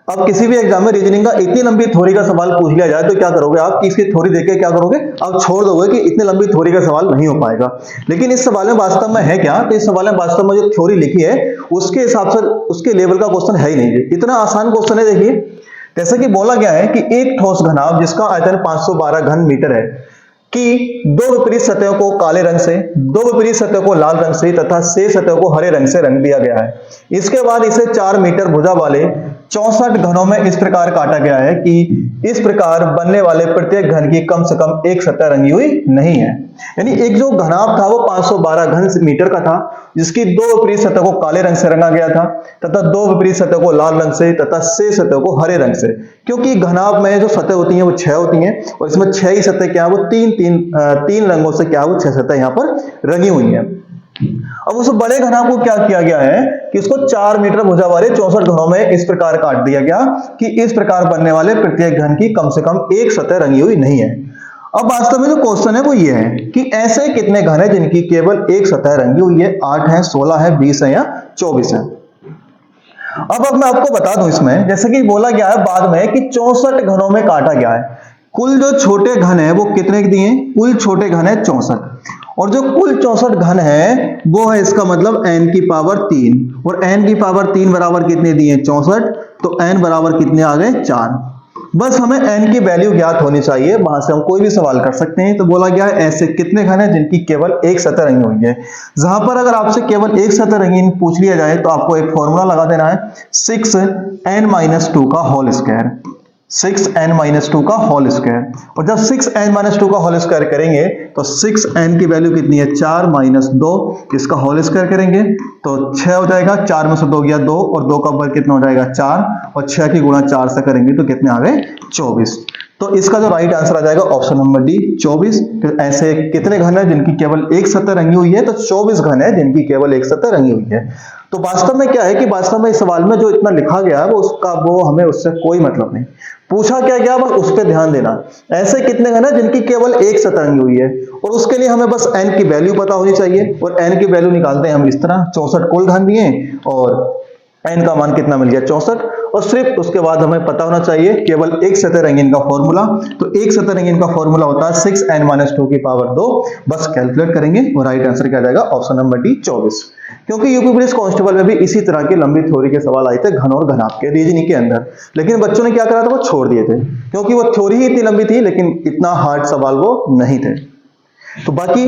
अब किसी भी एग्जाम में रीजनिंग का इतनी लंबी थ्योरी का सवाल पूछ लिया जाए तो क्या करोगे आप कि इसकी थ्योरी देख के क्या करोगे, आप छोड़ दोगे कि इतनी लंबी थ्योरी का सवाल नहीं हो पाएगा। लेकिन इस सवाल में वास्तव में है क्या, तो इस सवाल में वास्तव में जो थ्योरी लिखी है उसके हिसाब से उसके लेवल का क्वेश्चन है ही नहीं। इतना आसान क्वेश्चन है। देखिए जैसे कि बोला गया है कि एक ठोस घनाभ जिसका आयतन 512 घन मीटर है कि दो विपरीत सतहों को काले रंग से, दो विपरीत सतहों को लाल रंग से तथा शेष सतहों को हरे रंग से रंग दिया गया है। इसके बाद इसे 4 मीटर भुजा वाले 64 घनों में इस प्रकार काटा गया है कि इस प्रकार बनने वाले प्रत्येक घन की कम से कम एक सतह रंगी हुई नहीं है। यानी एक जो घनाभ था वो 512 घन मीटर का था जिसकी दो विपरीत सतहों को काले रंग से रंगा गया था तथा दो विपरीत सतहों को लाल रंग से तथा शेष सतहों को हरे रंग से। क्योंकि घनाभ में जो सतह होती हैं वो 6 होती हैं और इसमें 6 ही सतह क्या है वो तीन रंगों से क्या है वो 6 सतह यहाँ पर रंगी हुई है। अब उस बड़े घनाभ को क्या किया गया है कि इसको 4 मीटर भुजा वाले 64 घनों में इस प्रकार काट दिया गया कि इस प्रकार बनने वाले प्रत्येक घन की कम से कम एक सतह रंगी हुई नहीं है। अब वास्तव में जो क्वेश्चन है वो ये है कि ऐसे कितने घन है जिनकी केवल एक सतह रंगी हुई है। 8 है, 16 है, 20 है या 24 है। अब मैं आपको बता दूं इसमें जैसे कि बोला गया है बाद में कि 64 घनों में काटा गया है। कुल जो छोटे घन है वो कितने दिए, कुल छोटे घन है 64 और जो कुल 64 घन है वो है इसका मतलब n की पावर 3 और n की पावर 3 बराबर कितने दिए 64 तो n बराबर कितने आ गए 4। बस हमें n की वैल्यू ज्ञात होनी चाहिए, वहां से हम कोई भी सवाल कर सकते हैं। तो बोला गया है ऐसे कितने घन है जिनकी केवल एक सतह रंगी हुई है। जहां पर अगर आपसे केवल एक सतह रंगीन पूछ लिया जाए तो आपको एक फॉर्मूला लगा देना है 6n-2 का होल स्क्वायर, 6n-2 का होल स्क्वायर। और जब 6n-2 का होल स्क्वायर करेंगे तो 6n की वैल्यू कितनी है 4 - 2, इसका होल स्क्वायर करेंगे तो 6 हो जाएगा, 4 में से 2 गया 2 और 2 का वर्ग कितना हो जाएगा 4 और 6 की गुणा 4 से करेंगे तो कितने आ गए 24। तो इसका जो राइट आंसर आ जाएगा ऑप्शन नंबर डी 24। तो ऐसे कितने घन है जिनकी केवल एक सतह रंगी हुई है, तो 24 घन है जिनकी केवल एक सतह रंगी हुई है। तो वास्तव में क्या है कि वास्तव में इस सवाल में जो इतना लिखा गया है वो हमें उससे कोई मतलब नहीं। पूछा क्या गया बस उस पर ध्यान देना। ऐसे कितने घन है जिनकी केवल एक सतह रंगी हुई है और उसके लिए हमें बस n की वैल्यू पता होनी चाहिए और n की वैल्यू निकालते हैं हम इस तरह 64 कुल घन दिए और n का मान कितना मिल गया 64 और सिर्फ उसके बाद हमें पता होना चाहिए केवल एक सतह रंगीन का फॉर्मूला। तो एक सतह रंगीन का फॉर्मूला होता है 6n-2 की पावर 2। बस कैलकुलेट करेंगे और राइट आंसर क्या जाएगा ऑप्शन नंबर डी 24। क्योंकि यूपी पुलिस कांस्टेबल में भी इसी तरह के लंबी थ्योरी के सवाल आए थे घन और घनाभ के रीजनिंग के अंदर, लेकिन बच्चों ने क्या करा था वो छोड़ दिए थे क्योंकि वो थ्योरी ही इतनी लंबी थी लेकिन इतना हार्ड सवाल वो नहीं थे। तो बाकी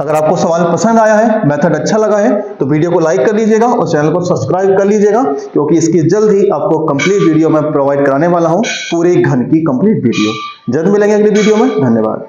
अगर आपको सवाल पसंद आया है, मेथड अच्छा लगा है तो वीडियो को लाइक कर लीजिएगा और चैनल को सब्सक्राइब कर लीजिएगा क्योंकि इसकी जल्द ही आपको कंप्लीट वीडियो मैं प्रोवाइड कराने वाला हूं, पूरे घन की कंप्लीट वीडियो। जल्द मिलेंगे अगली वीडियो में। धन्यवाद।